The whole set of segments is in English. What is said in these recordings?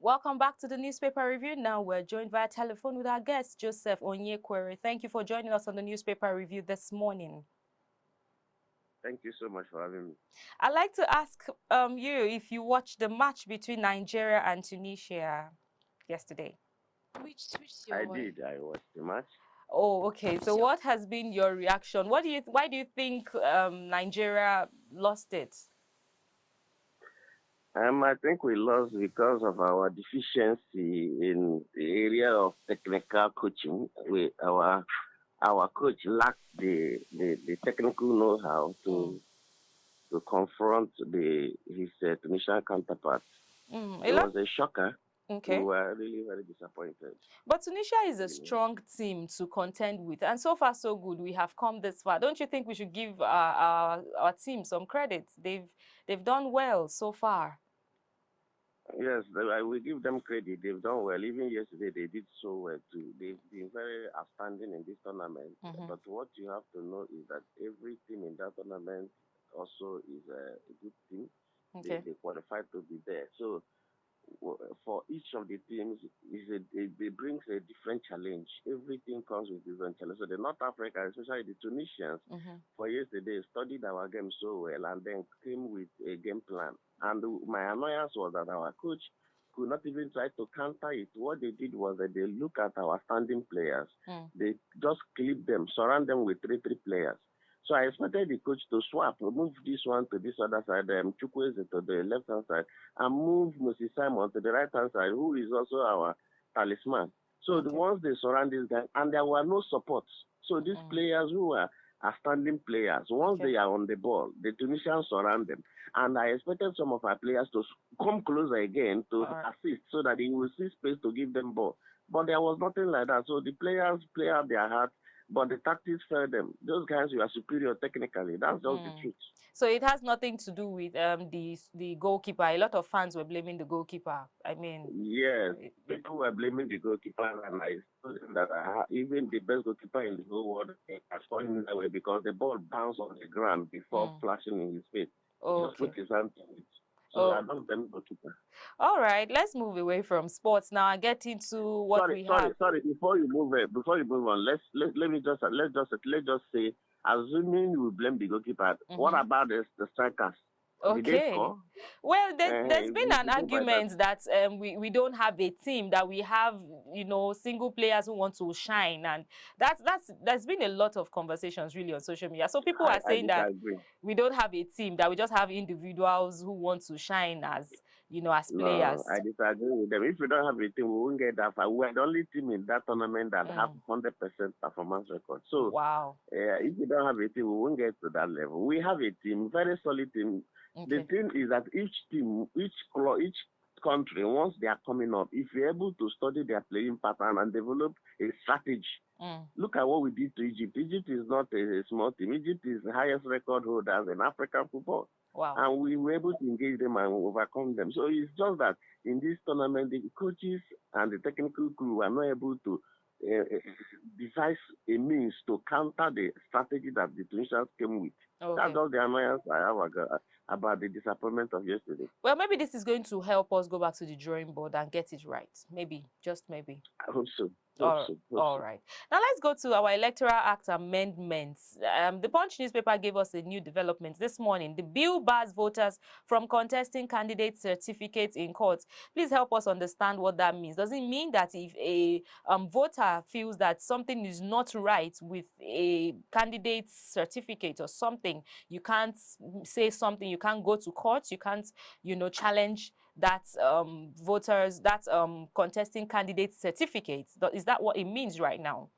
Welcome back to the newspaper review. Now we're joined via telephone with our guest, Joseph Onyekwere. Thank you for joining us on the newspaper review this morning. Thank you so much for having me. I'd like to ask you if you watched the match between Nigeria and Tunisia yesterday. I did. I watched the match. Oh, okay. So what has been your reaction? Why do you think Nigeria lost it? I think we lost because of our deficiency in the area of technical coaching. Our coach lacked the technical know-how to confront his Tunisian counterparts. It was a shocker. Okay. We were really very disappointed. But Tunisia is a strong team to contend with, and so far so good. We have come this far. Don't you think we should give our team some credit? They've done well so far. Yes, we give them credit. They've done well. Even yesterday, they did so well too. They've been very outstanding in this tournament. But what you have to know is that every team in that tournament also is a good team. Okay. They qualified to be there. So for each of the teams, it brings a different challenge. Everything comes with different challenges. So the North Africa, especially the Tunisians, for yesterday studied our game so well and then came with a game plan. And my annoyance was that our coach could not even try to counter it. What they did was that they look at our standing players. They just clip them, surround them with three players. So I expected the coach to swap, move this one to this other side, Chukwueze to the left-hand side, and move Moses Simon to the right-hand side, who is also our talisman. So the ones they surround this guy, and there were no supports. So these players who are standing players, once they are on the ball, the Tunisians surround them. And I expected some of our players to come closer again to assist so that they will see space to give them ball. But there was nothing like that. So the players play out their heart, but the tactics failed them. Those guys were superior technically. That's just the truth. So it has nothing to do with the goalkeeper. A lot of fans were blaming the goalkeeper. I mean, yes, people were blaming the goalkeeper, and I told them that even the best goalkeeper in the whole world has fallen that way because the ball bounced on the ground before flashing in his face. He just put his hand on it. So I don't blame the goalkeeper. All right, let's move away from sports now and get into what we have. Sorry. Before you move on, let's just say, assuming you blame the goalkeeper, what about the strikers? Okay. Well, there's been an argument that we don't have a team, that we have, single players who want to shine, and there's been a lot of conversations really on social media. So people are saying that we don't have a team, that we just have individuals who want to shine as players. No, I disagree with them. If we don't have a team, we won't get that far. We're the only team in that tournament that have 100% performance record. So wow. If we don't have a team, we won't get to that level. We have a team, very solid team. Okay. The thing is that each team, each country, once they are coming up, if you're able to study their playing pattern and develop a strategy, look at what we did to Egypt. Egypt is not a small team. Egypt is the highest record holders in African football. Wow. And we were able to engage them and overcome them. So it's just that in this tournament, the coaches and the technical crew are not able to devise a means to counter the strategy that the Tunisians came with. Okay. That's all the annoyance I have about the disappointment of yesterday. Well, maybe this is going to help us go back to the drawing board and get it right. Maybe, just maybe. I hope so. All right. Now let's go to our Electoral Act amendments. The Punch newspaper gave us a new development this morning. The bill bars voters from contesting candidate certificates in court. Please help us understand what that means. Does it mean that if a voter feels that something is not right with a candidate's certificate or something, you can't say something, you can't go to court, you can't, challenge that contesting candidate certificates? Is that what it means right now?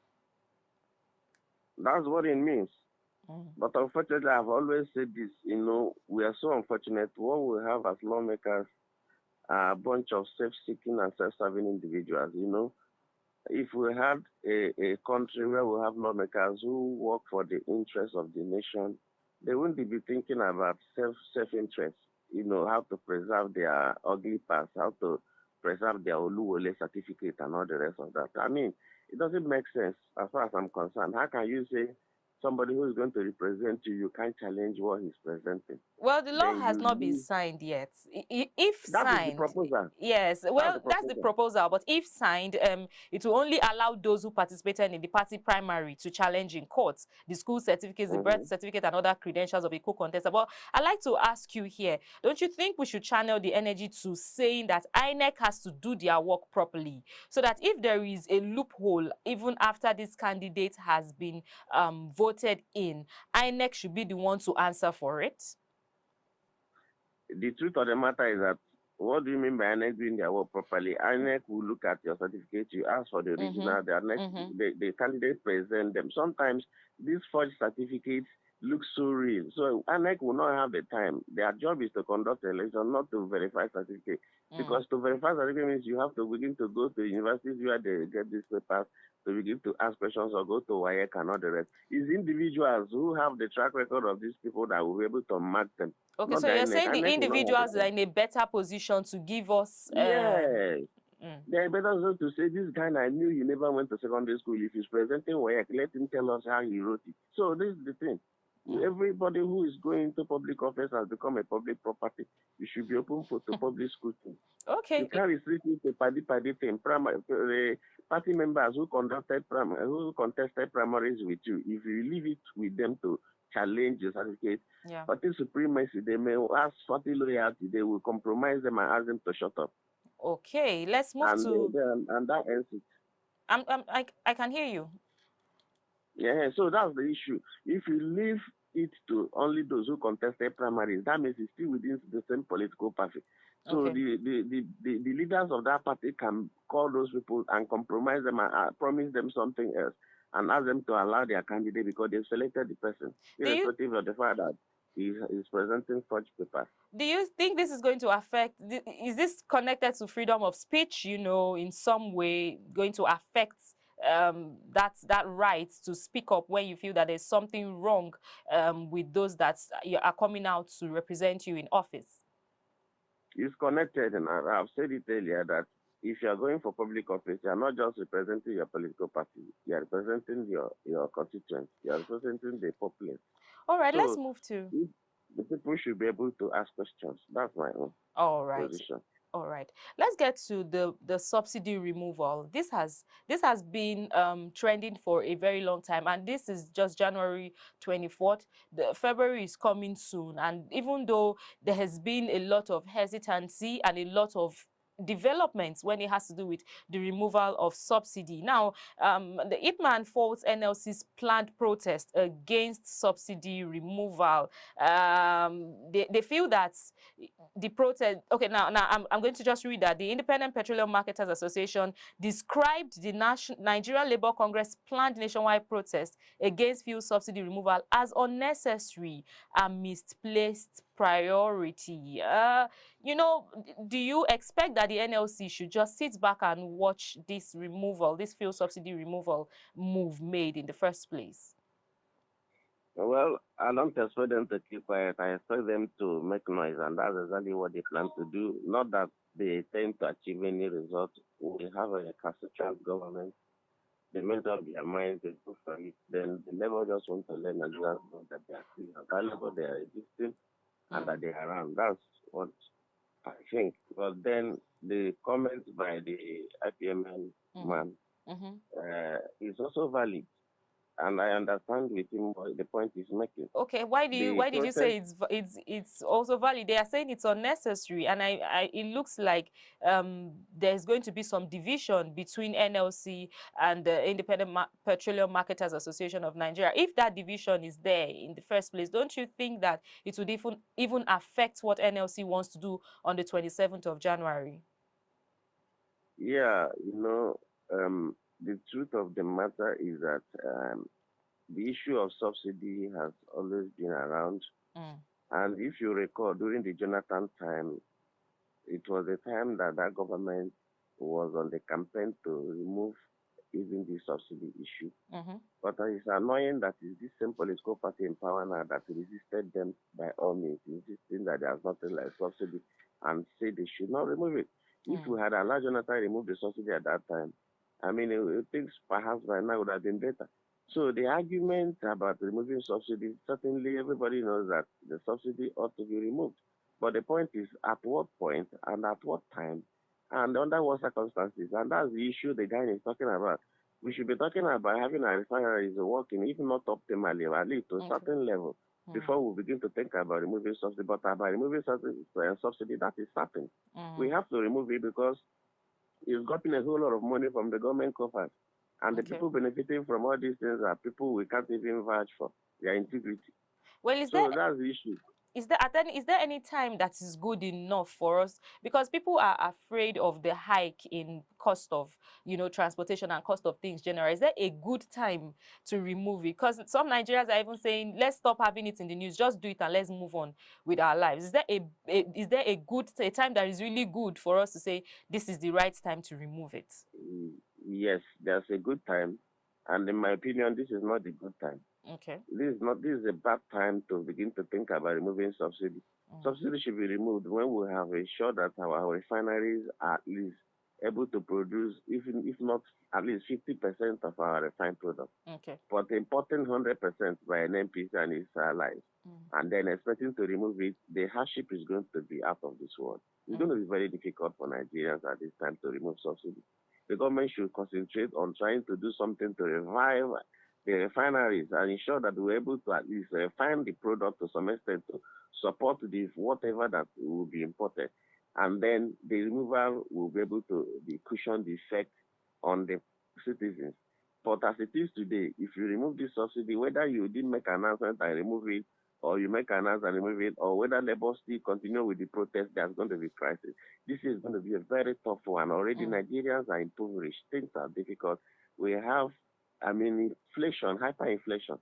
That's what it means. But unfortunately, I've always said this, we are so unfortunate. What we have as lawmakers are a bunch of self-seeking and self-serving individuals, If we had a country where we have lawmakers who work for the interests of the nation, they wouldn't be thinking about self-interest. How to preserve their ugly past, how to preserve their Oluwole certificate and all the rest of that. I mean, it doesn't make sense as far as I'm concerned. How can you say somebody who is going to represent you, you can't challenge what he's presenting. Well, the law Then has you not been leave. signed yet. If That is the signed, proposal. yes, That's well, the that's the proposal. proposal. But if signed, it will only allow those who participated in the party primary to challenge in court the school certificates, the birth certificate, and other credentials of a co-contestant. But I'd like to ask you here, don't you think we should channel the energy to saying that INEC has to do their work properly, so that if there is a loophole, even after this candidate has been voted in, INEC should be the one to answer for it? The truth of the matter is that, what do you mean by INEC doing their work properly? INEC will look at your certificate, you ask for the original, the candidates present them. Sometimes these forged certificates look so real. So INEC will not have the time. Their job is to conduct the election, not to verify certificate. Because to verify certificate means you have to begin to go to universities where they get these papers, to begin to ask questions or go to WAEC and all the rest. It's individuals who have the track record of these people that will be able to mark them. Okay, not so you're saying the INEC individuals are in a better position to give us... Yes. They're better so to say, this guy, I knew he never went to secondary school. If he's presenting WAEC, let him tell us how he wrote it. So this is the thing. Everybody who is going to public office has become a public property. You should be open to public scrutiny. Okay. You can't restrict it to party thing. The party members who contested primaries with you, if you leave it with them to challenge the certificate, party supremacy, they may ask party loyalty, they will compromise them and ask them to shut up. Okay, let's move and that ends it. I can hear you. Yeah, so that's the issue. If you leave it to only those who contested primaries, that means it's still within the same political party. So the leaders of that party can call those people and compromise them and promise them something else and ask them to allow their candidate because they've selected the person, irrespective of the fact that he's presenting such papers. Do you think this is going to affect, is this connected to freedom of speech, in some way going to affect that right to speak up when you feel that there's something wrong with those that are coming out to represent you in office? It's connected, and I've said it earlier that if you are going for public office, you are not just representing your political party, you are representing your constituents, you are representing the populace. All right, let's move to... The people should be able to ask questions. That's my own position. All right, let's get to the subsidy removal. This has been trending for a very long time, and this is just January 24th. February is coming soon, and even though there has been a lot of hesitancy and a lot of developments when it has to do with the removal of subsidy. Now, the Hitman faults NLC's planned protest against subsidy removal. They feel that the protest... Okay, now I'm going to just read that. The Independent Petroleum Marketers Association described the Nigerian Labour Congress planned nationwide protest against fuel subsidy removal as unnecessary and misplaced priority. Do you expect that the NLC should just sit back and watch this fuel subsidy removal move made in the first place? Well, I don't expect them to keep quiet. I expect them to make noise, and that's exactly what they plan to do. Not that they tend to achieve any result. We have a constituent government. They made up their minds to go for it. Then the Labour just want to let Nigerians know that they are still available, they are existing, and that they are around. That's what I think. But then the comments by the IPMN man is also valid. And I understand with him the point he's making. Okay, why did you say it's also valid? They are saying it's unnecessary, and it looks like there's going to be some division between NLC and the Independent Petroleum Marketers Association of Nigeria. If that division is there in the first place, don't you think that it would even affect what NLC wants to do on the 27th of January? Yeah, the truth of the matter is that the issue of subsidy has always been around. And if you recall, during the Jonathan time, it was a time that government was on the campaign to remove even the subsidy issue. But it's annoying that it's this same political party in power now that resisted them by all means, insisting that there's nothing like subsidy and say they should not remove it. If we had allowed Jonathan remove the subsidy at that time, I mean, things perhaps by now would have been better. So the argument about removing subsidy, certainly everybody knows that the subsidy ought to be removed. But the point is at what point and at what time and under what circumstances. And that's the issue the guy is talking about. We should be talking about having our refineries working, if not optimally, at least to a certain level, before we begin to think about removing subsidy. But about removing subsidy, that is certain. We have to remove it because it's gotten a whole lot of money from the government coffers. And the people benefiting from all these things are people we can't even vouch for their integrity. Well, so that's the issue. Is there any time that is good enough for us? Because people are afraid of the hike in cost of, transportation and cost of things generally. Is there a good time to remove it? Because some Nigerians are even saying, let's stop having it in the news, just do it and let's move on with our lives. Is there a time that is really good for us to say this is the right time to remove it? Yes, there's a good time, and in my opinion, this is not a good time. Okay. This is a bad time to begin to think about removing subsidy. Subsidy should be removed when we have ensured that our refineries are at least able to produce, if not at least 50% of our refined product. Okay. But importing 100% by an NPC and its allies, and then expecting to remove it, the hardship is going to be out of this world. It's going to be very difficult for Nigerians at this time to remove subsidy. The government should concentrate on trying to do something to revive the refineries and ensure that we're able to at least refine the product to some extent to support this whatever that will be imported. And then the removal will be able to cushion the effect on the citizens. But as it is today, if you remove this subsidy, whether you didn't make an announcement and remove it, or you make an announcement and remove it, or whether Labour still continue with the protest, there's going to be crisis. This is going to be a very tough one. Already Nigerians are impoverished. Things are difficult. We have, inflation, hyperinflation.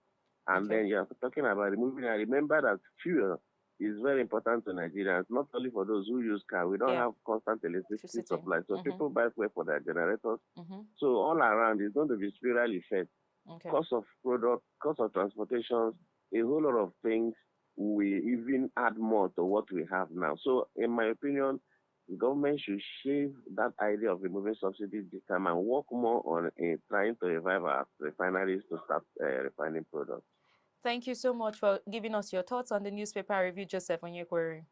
And then you're talking about removing. I remember that fuel is very important to Nigerians, not only for those who use car. We don't have constant electricity supply. So people buy fuel for their generators. So all around, it's going to be spiral effect. Cost of product, cost of transportation, a whole lot of things will even add more to what we have now. So in my opinion, the government should shave that idea of removing subsidies this time and work more on trying to revive our refineries to start refining products. Thank you so much for giving us your thoughts on the newspaper review, Joseph Onyekwere.